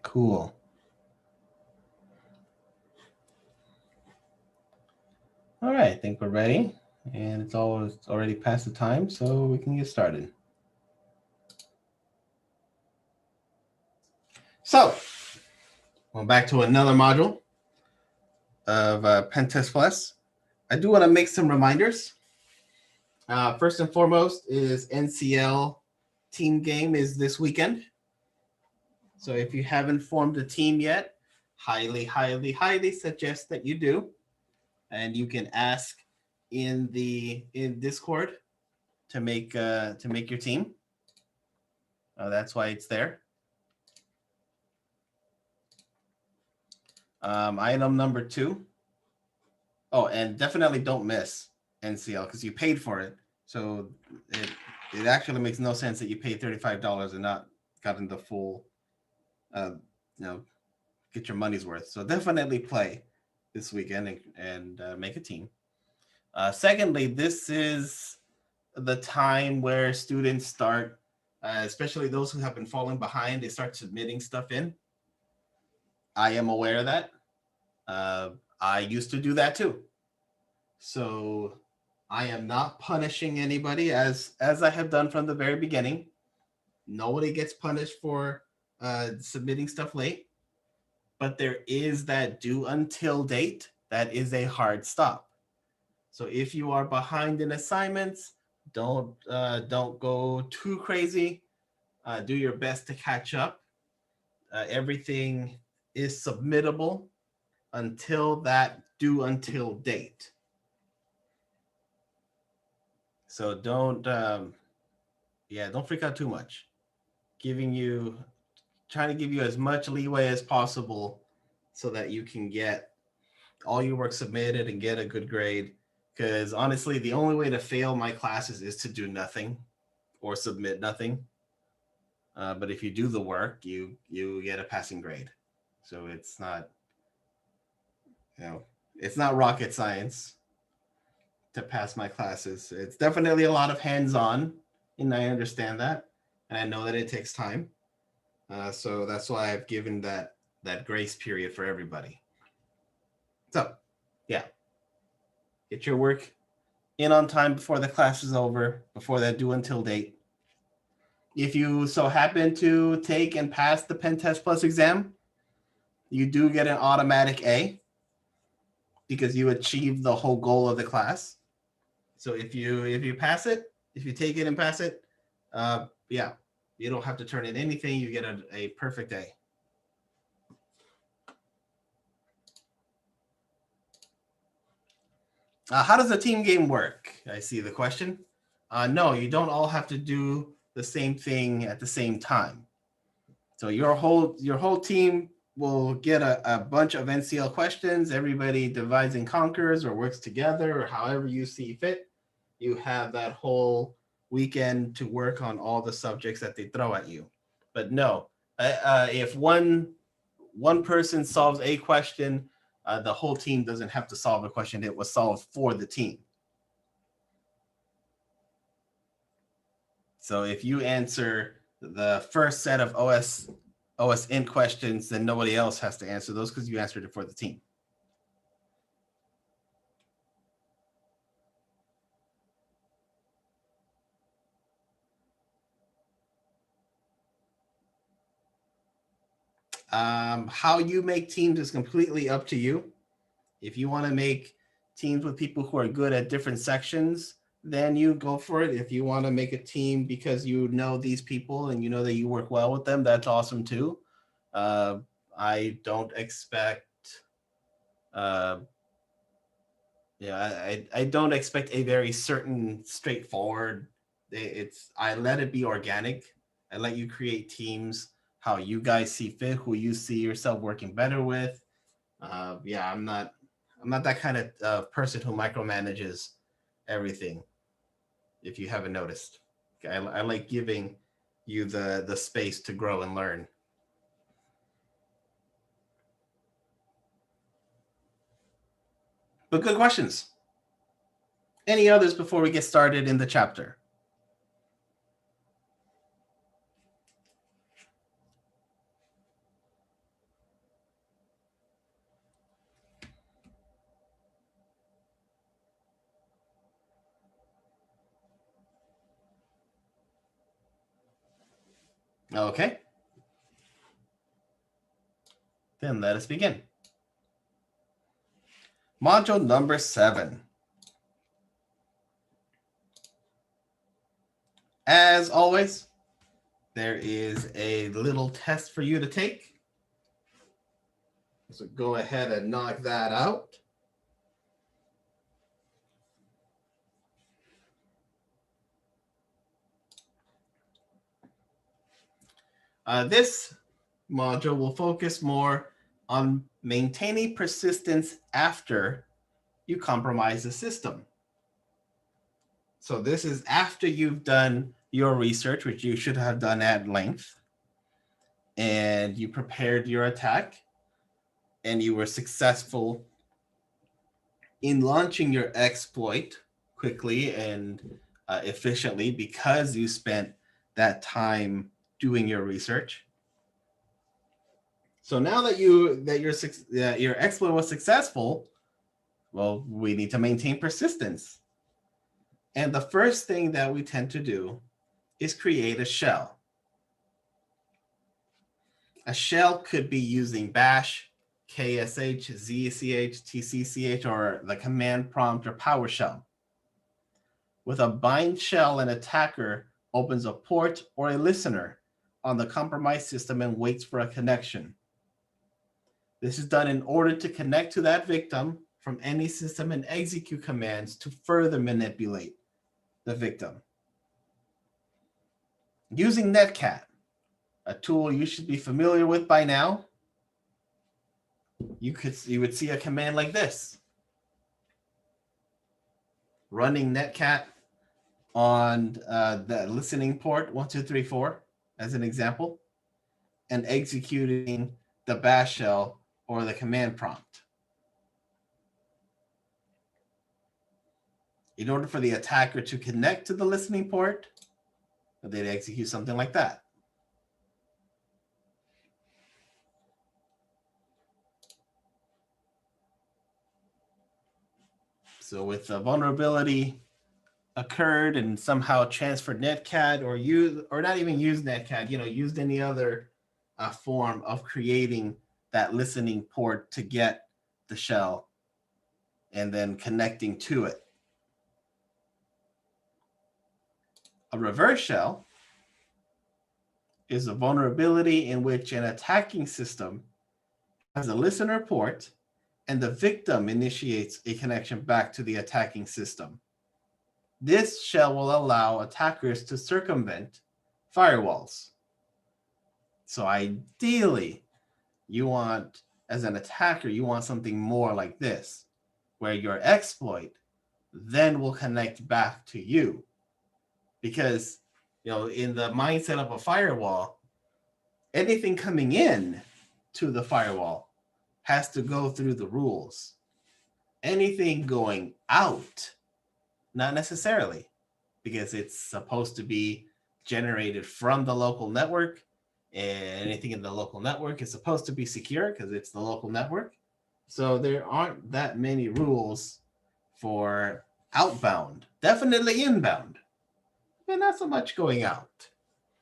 Cool. All right, I think we're ready. And it's already past the time, so we can get started. So, we're back to another module of Pentest Plus. I do want to make some reminders. First and foremost is NCL team game is this weekend. So if you haven't formed a team yet, highly, highly, highly suggest that you do. And you can ask in Discord to make your team. That's why it's there. Item number 2. Oh, and definitely don't miss NCL because you paid for it. So it actually makes no sense that you paid $35 and not gotten the full, get your money's worth. So definitely play this weekend and make a team. Secondly, this is the time where students start, especially those who have been falling behind, they start submitting stuff in. I am aware of that. I used to do that too. So I am not punishing anybody as I have done from the very beginning. Nobody gets punished for submitting stuff late, but there is that due until date. That is a hard stop. So if you are behind in assignments, don't go too crazy. Do your best to catch up. Everything is submittable until that due until date. So don't freak out too much. Trying to give you as much leeway as possible so that you can get all your work submitted and get a good grade. Because honestly, the only way to fail my classes is to do nothing or submit nothing. But if you do the work, you get a passing grade. So it's not rocket science to pass my classes. It's definitely a lot of hands-on, and I understand that, and I know that it takes time. So that's why I've given that grace period for everybody. So, yeah, get your work in on time before the class is over, before that due until date. If you so happen to take and pass the Pentest Plus exam, you do get an automatic A because you achieved the whole goal of the class. So if you pass it, if you take it and pass it, you don't have to turn in anything. You get a perfect A. How does a team game work? I see the question. No, you don't all have to do the same thing at the same time. So your whole team will get a bunch of NCL questions. Everybody divides and conquers or works together or however you see fit. You have that whole weekend to work on all the subjects that they throw at you. But no, if one person solves a question, the whole team doesn't have to solve a question. It was solved for the team. So if you answer the first set of OSN questions, then nobody else has to answer those because you answered it for the team. How you make teams is completely up to you. If you want to make teams with people who are good at different sections, then you go for it. If you want to make a team because you know these people and you know that you work well with them, that's awesome too. I don't expect, I don't expect a very certain, straightforward. I let it be organic. I let you create teams how you guys see fit, who you see yourself working better with. I'm not that kind of person who micromanages everything. If you haven't noticed, I like giving you the space to grow and learn. But good questions. Any others before we get started in the chapter? Okay. Then let us begin. Module number 7. As always, there is a little test for you to take. So go ahead and knock that out. This module will focus more on maintaining persistence after you compromise the system. So this is after you've done your research, which you should have done at length, and you prepared your attack, and you were successful in launching your exploit quickly and efficiently because you spent that time doing your research. So now that your exploit was successful, well, we need to maintain persistence. And the first thing that we tend to do is create a shell. A shell could be using bash, KSH, ZCH, TCCH, or the command prompt or PowerShell. With a bind shell, an attacker opens a port or a listener on the compromised system and waits for a connection. This is done in order to connect to that victim from any system and execute commands to further manipulate the victim. Using Netcat, a tool you should be familiar with by now, you would see a command like this. Running Netcat on the listening port 1234 as an example, and executing the bash shell or the command prompt. In order for the attacker to connect to the listening port, they'd execute something like that. So with the vulnerability occurred and somehow transferred Netcat or not even used Netcat, used any other form of creating that listening port to get the shell and then connecting to it. A reverse shell is a vulnerability in which an attacking system has a listener port and the victim initiates a connection back to the attacking system. This shell will allow attackers to circumvent firewalls. So ideally, as an attacker, you want something more like this, where your exploit then will connect back to you. Because, in the mindset of a firewall, anything coming in to the firewall has to go through the rules. Anything going out, not necessarily, because it's supposed to be generated from the local network, and anything in the local network is supposed to be secure because it's the local network. So there aren't that many rules for outbound, definitely inbound, but not so much going out.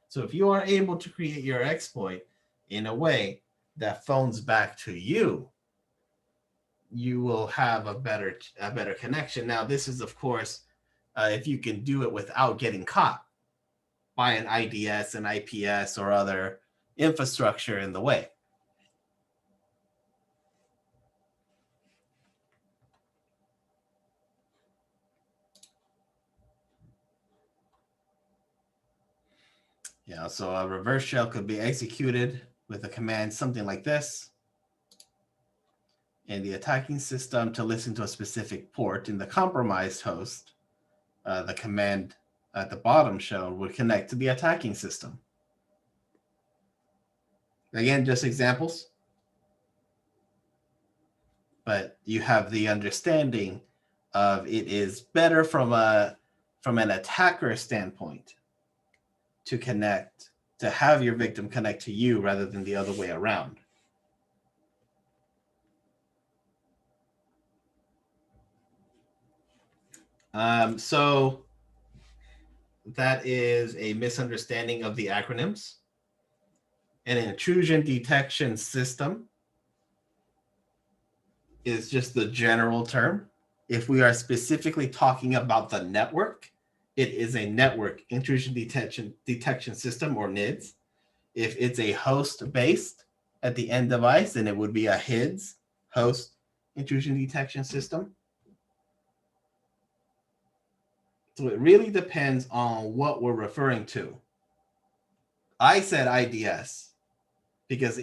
So if you are able to create your exploit in a way that phones back to you, you will have a better connection. Now, this is, of course, if you can do it without getting caught by an IDS, an IPS, or other infrastructure in the way. So a reverse shell could be executed with a command something like this. In the attacking system, to listen to a specific port in the compromised host, the command at the bottom shown would connect to the attacking system. Again, just examples. But you have the understanding of it is better from an attacker standpoint to have your victim connect to you rather than the other way around. So that is a misunderstanding of the acronyms. An intrusion detection system is just the general term. If we are specifically talking about the network, it is a network intrusion detection system, or NIDS. If it's a host-based at the end device, then it would be a HIDS, host intrusion detection system. So it really depends on what we're referring to. I said IDS because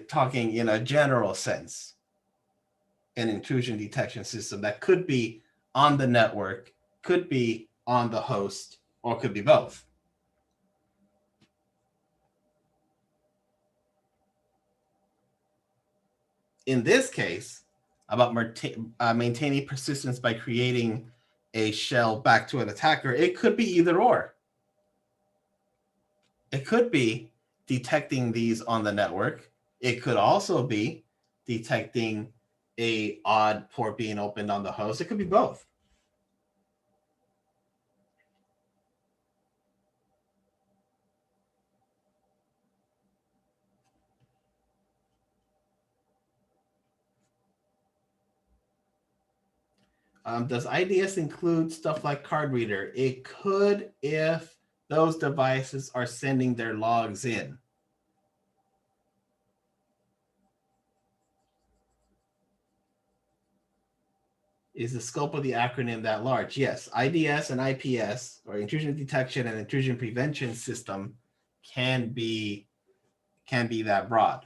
talking in a general sense, an intrusion detection system that could be on the network, could be on the host, or could be both. In this case, about maintaining persistence by creating a shell back to an attacker, it could be either or. It could be detecting these on the network. It could also be detecting a odd port being opened on the host. It could be both. Does IDS include stuff like card reader? It could if those devices are sending their logs in. Is the scope of the acronym that large? Yes, IDS and IPS, or intrusion detection and intrusion prevention system, can be that broad.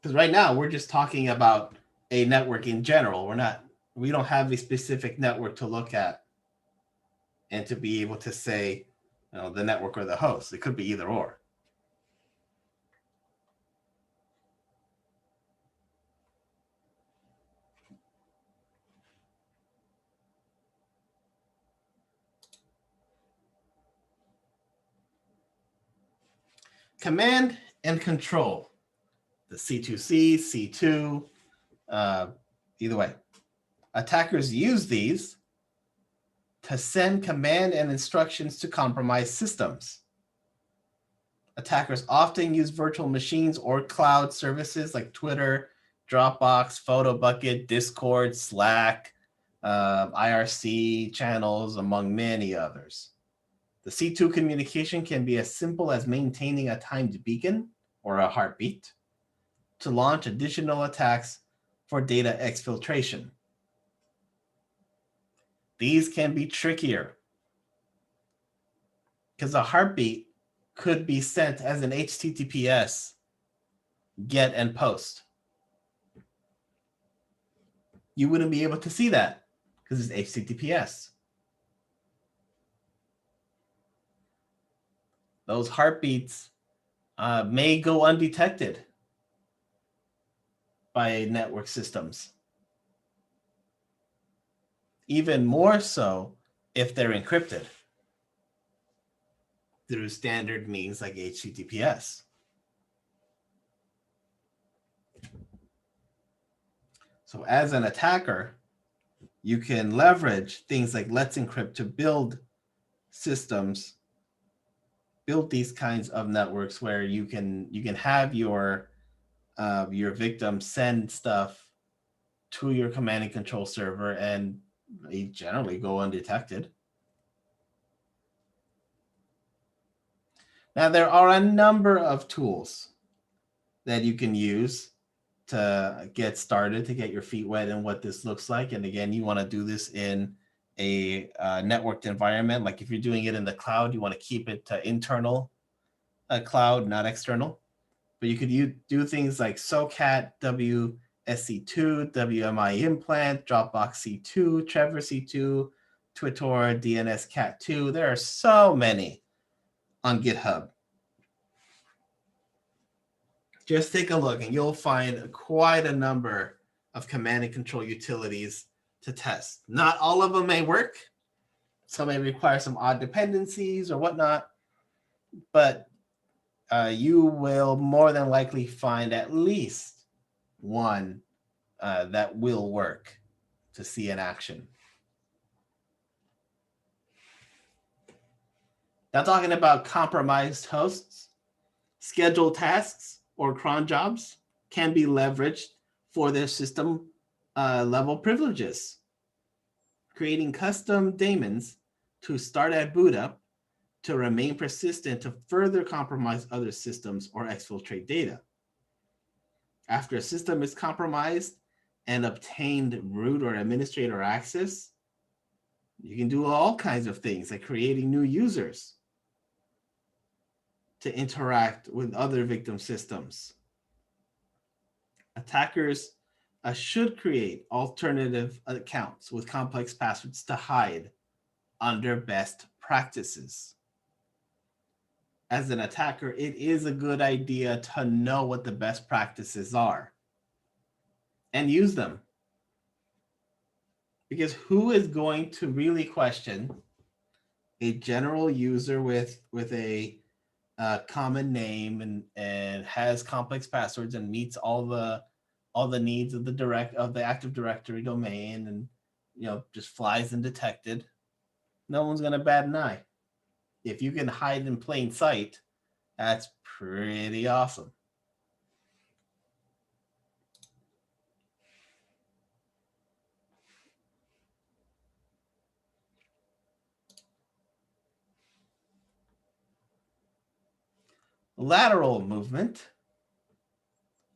Because right now we're just talking about a network in general. We don't have a specific network to look at and to be able to say, the network or the host. It could be either or. Command and control, the C2C, C2, either way. Attackers use these to send command and instructions to compromise systems. Attackers often use virtual machines or cloud services like Twitter, Dropbox, PhotoBucket, Discord, Slack, IRC channels, among many others. The C2 communication can be as simple as maintaining a timed beacon or a heartbeat to launch additional attacks for data exfiltration. These can be trickier because a heartbeat could be sent as an HTTPS get and post. You wouldn't be able to see that because it's HTTPS. Those heartbeats may go undetected by network systems. Even more so if they're encrypted through standard means like HTTPS. So as an attacker, you can leverage things like Let's Encrypt to build systems, build these kinds of networks where you can have your victim send stuff to your command and control server, and they generally go undetected. Now, there are a number of tools that you can use to get started, to get your feet wet in what this looks like. And again, you want to do this in a networked environment. Like if you're doing it in the cloud, you want to keep it to internal cloud, not external. But you could do things like SOCAT, WSC2, WMI implant, Dropbox C2, Trevor C2, Twitor, DNS Cat 2. There are so many on GitHub. Just take a look and you'll find quite a number of command and control utilities to test. Not all of them may work. Some may require some odd dependencies or whatnot, but you will more than likely find at least one that will work to see in action. Now, talking about compromised hosts, scheduled tasks or cron jobs can be leveraged for their system level privileges, creating custom daemons to start at boot up to remain persistent to further compromise other systems or exfiltrate data. After a system is compromised and obtained root or administrator access, you can do all kinds of things like creating new users to interact with other victim systems. Attackers should create alternative accounts with complex passwords to hide under best practices. As an attacker, it is a good idea to know what the best practices are and use them. Because who is going to really question a general user with a common name and has complex passwords and meets all the needs of the Active Directory domain and just flies undetected? No one's gonna bat an eye. If you can hide in plain sight, that's pretty awesome. Lateral movement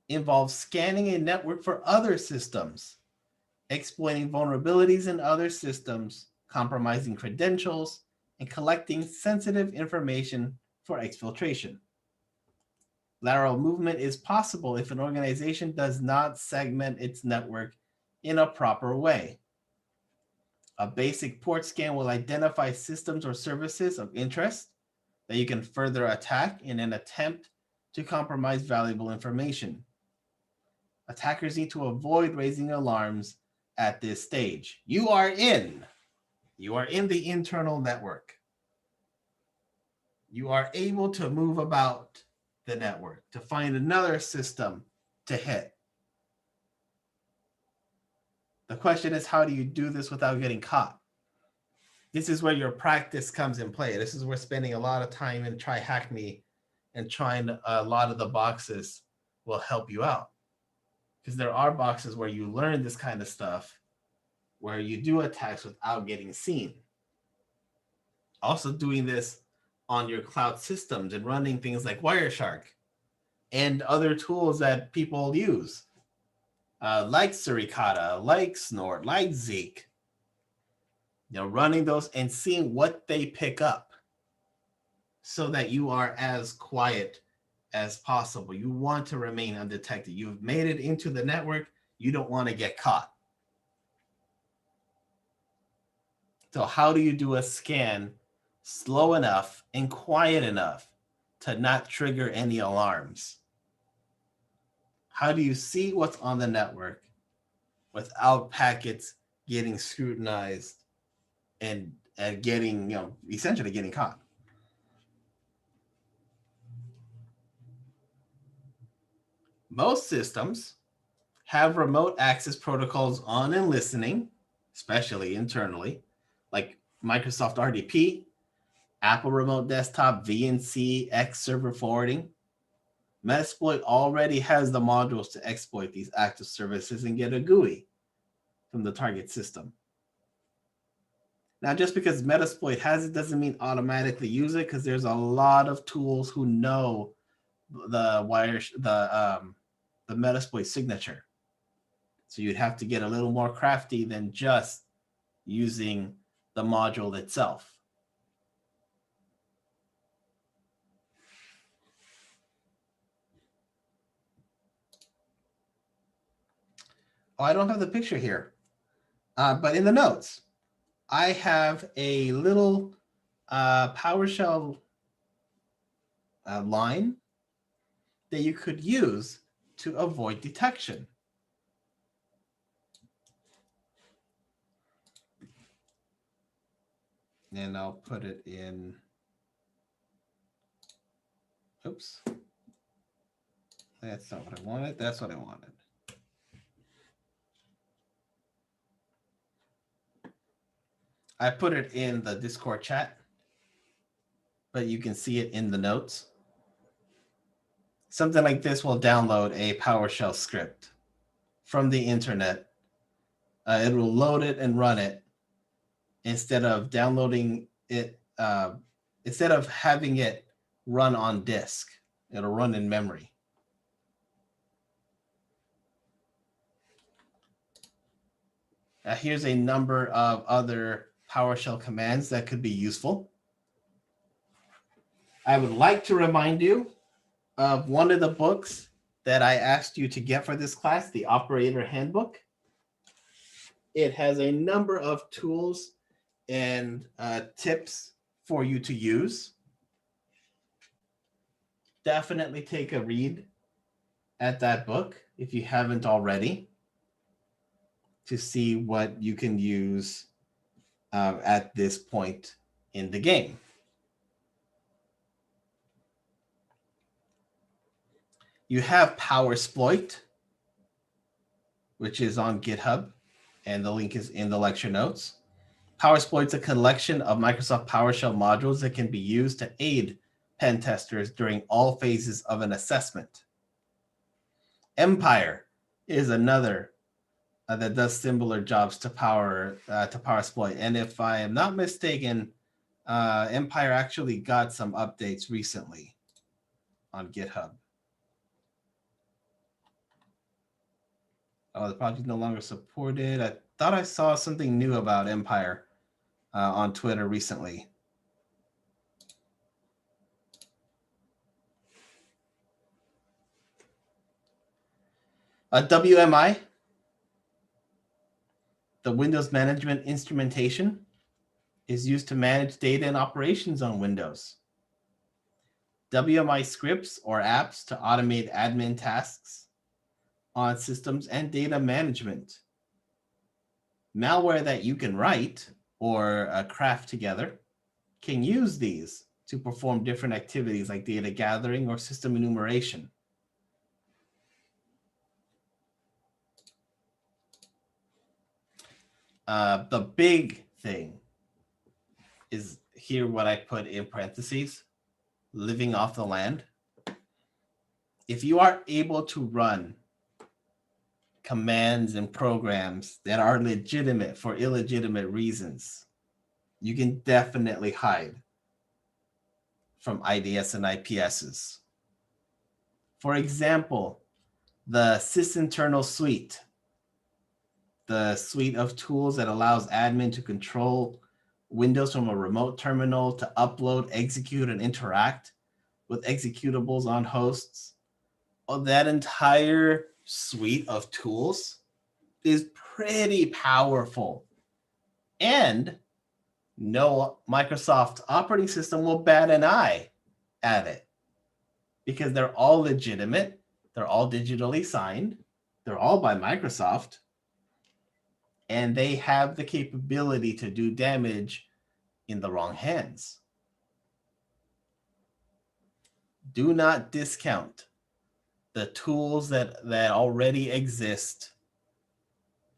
involves scanning a network for other systems, exploiting vulnerabilities in other systems, compromising credentials, and collecting sensitive information for exfiltration. Lateral movement is possible if an organization does not segment its network in a proper way. A basic port scan will identify systems or services of interest that you can further attack in an attempt to compromise valuable information. Attackers need to avoid raising alarms at this stage. You are in the internal network. You are able to move about the network to find another system to hit. The question is, how do you do this without getting caught? This is where your practice comes in play. This is where spending a lot of time in Try Hack Me and trying a lot of the boxes will help you out. Because there are boxes where you learn this kind of stuff, where you do attacks without getting seen. Also doing this on your cloud systems and running things like Wireshark and other tools that people use, like Suricata, like Snort, like Zeek. Running those and seeing what they pick up so that you are as quiet as possible. You want to remain undetected. You've made it into the network. You don't want to get caught. So how do you do a scan slow enough and quiet enough to not trigger any alarms? How do you see what's on the network without packets getting scrutinized and getting, essentially getting caught? Most systems have remote access protocols on and listening, especially internally, like Microsoft RDP, Apple Remote Desktop, VNC, X Server Forwarding. Metasploit already has the modules to exploit these active services and get a GUI from the target system. Now, just because Metasploit has it doesn't mean automatically use it, because there's a lot of tools who know the Metasploit signature. So you'd have to get a little more crafty than just using the module itself. Oh, I don't have the picture here, but in the notes, I have a little PowerShell line that you could use to avoid detection. And I'll put it in, oops. That's not what I wanted. That's what I wanted. I put it in the Discord chat. but you can see it in the notes. Something like this will download a PowerShell script from the internet. It will load it and run it instead of downloading it, instead of having it run on disk. It'll run in memory. Here's a number of other PowerShell commands that could be useful. I would like to remind you of one of the books that I asked you to get for this class, the Operator Handbook. It has a number of tools and tips for you to use. Definitely take a read at that book if you haven't already, to see what you can use at this point in the game. You have Powersploit, which is on GitHub, and the link is in the lecture notes. Powersploit is a collection of Microsoft PowerShell modules that can be used to aid pen testers during all phases of an assessment. Empire is another that does similar jobs to Powersploit, and if I am not mistaken, Empire actually got some updates recently on GitHub. Oh, the project no longer supported. I thought I saw something new about Empire on Twitter recently. WMI, the Windows Management Instrumentation, is used to manage data and operations on Windows. WMI scripts or apps to automate admin tasks on systems and data management. Malware that you can write or craft together can use these to perform different activities like data gathering or system enumeration. The big thing is here what I put in parentheses, living off the land. If you are able to run commands and programs that are legitimate for illegitimate reasons, you can definitely hide from IDS and IPSs. For example, the sysinternal suite, the suite of tools that allows admin to control Windows from a remote terminal to upload, execute, and interact with executables on hosts. That entire suite of tools is pretty powerful. And no Microsoft operating system will bat an eye at it because they're all legitimate. They're all digitally signed. They're all by Microsoft. And they have the capability to do damage in the wrong hands. Do not discount the tools that already exist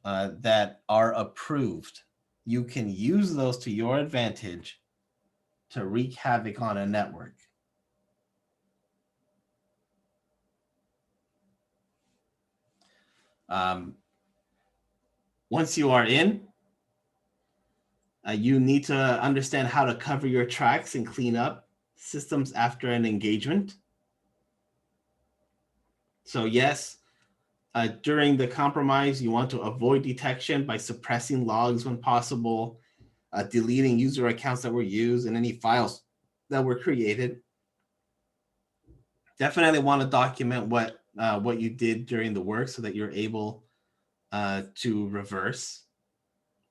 that are approved. You can use those to your advantage to wreak havoc on a network. Once you are in, you need to understand how to cover your tracks and clean up systems after an engagement. So yes, during the compromise, you want to avoid detection by suppressing logs when possible, deleting user accounts that were used and any files that were created. Definitely want to document what you did during the work so that you're able to reverse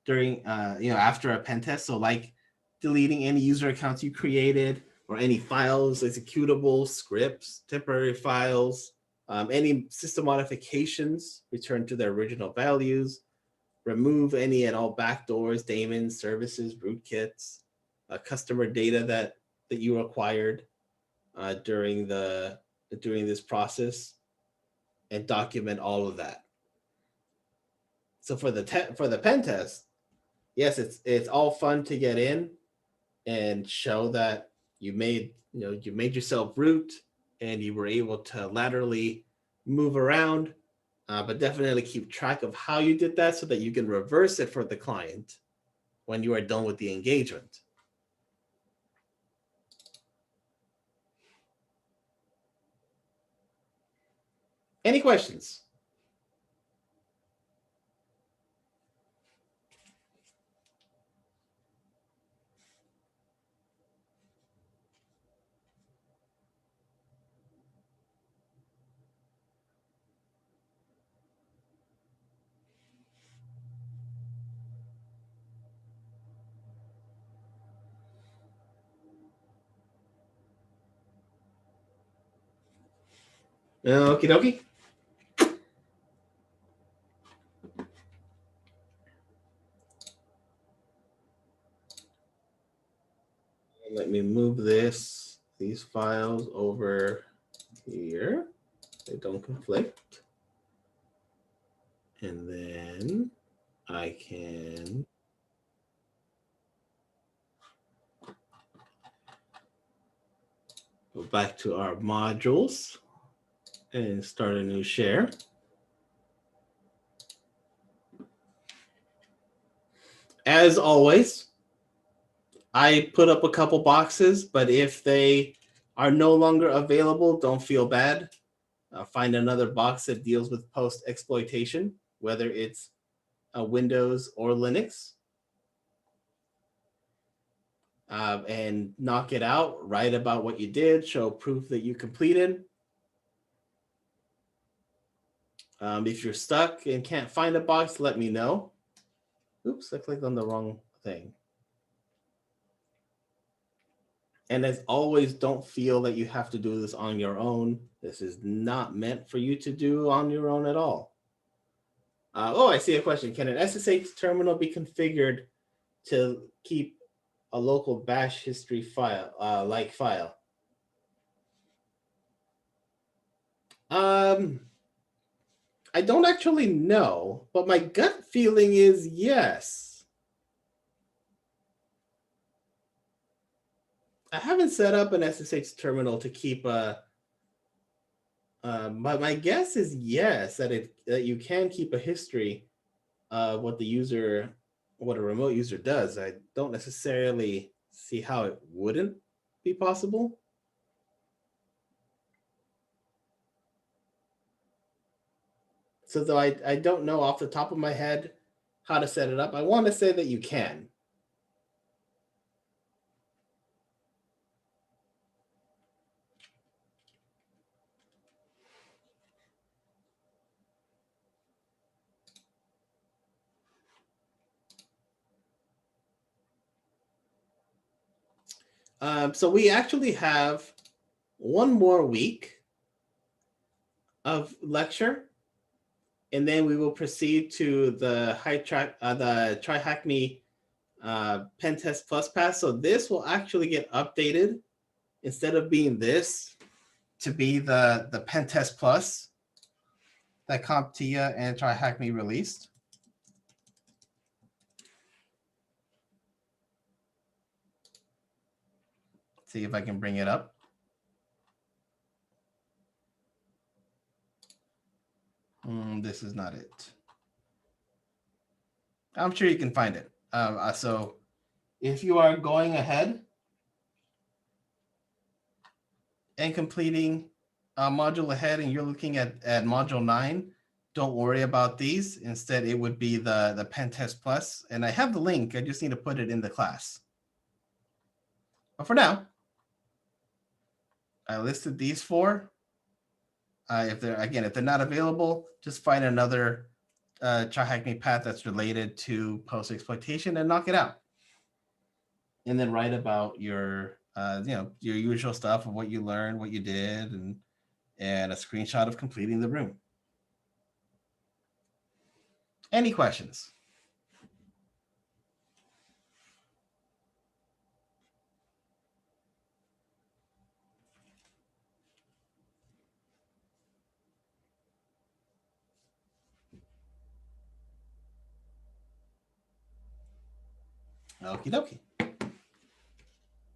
during after a pen test. So like deleting any user accounts you created or any files, executables, scripts, temporary files, any system modifications, return to their original values, remove any and all backdoors, daemons, services, rootkits, customer data that you acquired during this process, and document all of that. So for the pen test, yes, it's all fun to get in and show that you made yourself root, and you were able to laterally move around, but definitely keep track of how you did that so that you can reverse it for the client when you are done with the engagement. Any questions? Okie dokie. Let me move these files over here. They don't conflict. And then I can go back to our modules and start a new share. As always, I put up a couple boxes, but if they are no longer available, don't feel bad. Find another box that deals with post exploitation, whether it's Windows or Linux, and knock it out. Write about what you did, show proof that you completed. If you're stuck and can't find a box, let me know. Oops, I clicked on the wrong thing. And as always, don't feel that you have to do this on your own. This is not meant for you to do on your own at all. I see a question. Can an SSH terminal be configured to keep a local bash history file, file? I don't actually know, but my gut feeling is yes. I haven't set up an SSH terminal to keep but my guess is yes, that you can keep a history of what a remote user does. I don't necessarily see how it wouldn't be possible. So though I don't know off the top of my head how to set it up, I want to say that you can. So we actually have one more week of lecture, and then we will proceed to the the TryHackMe Pen Test Plus Pass. So this will actually get updated instead of being this to be the Pen Test Plus that CompTIA and TryHackMe released. See if I can bring it up. This is not it. I'm sure you can find it. So if you are going ahead and completing a module ahead and you're looking at module 9, don't worry about these. Instead, it would be the Pen Test Plus. And I have the link. I just need to put it in the class. But for now, I listed these 4. If they're not available, just find another TryHackMe path that's related to post exploitation and knock it out. And then write about your usual stuff of what you learned, what you did, and a screenshot of completing the room. Any questions? Okie dokie.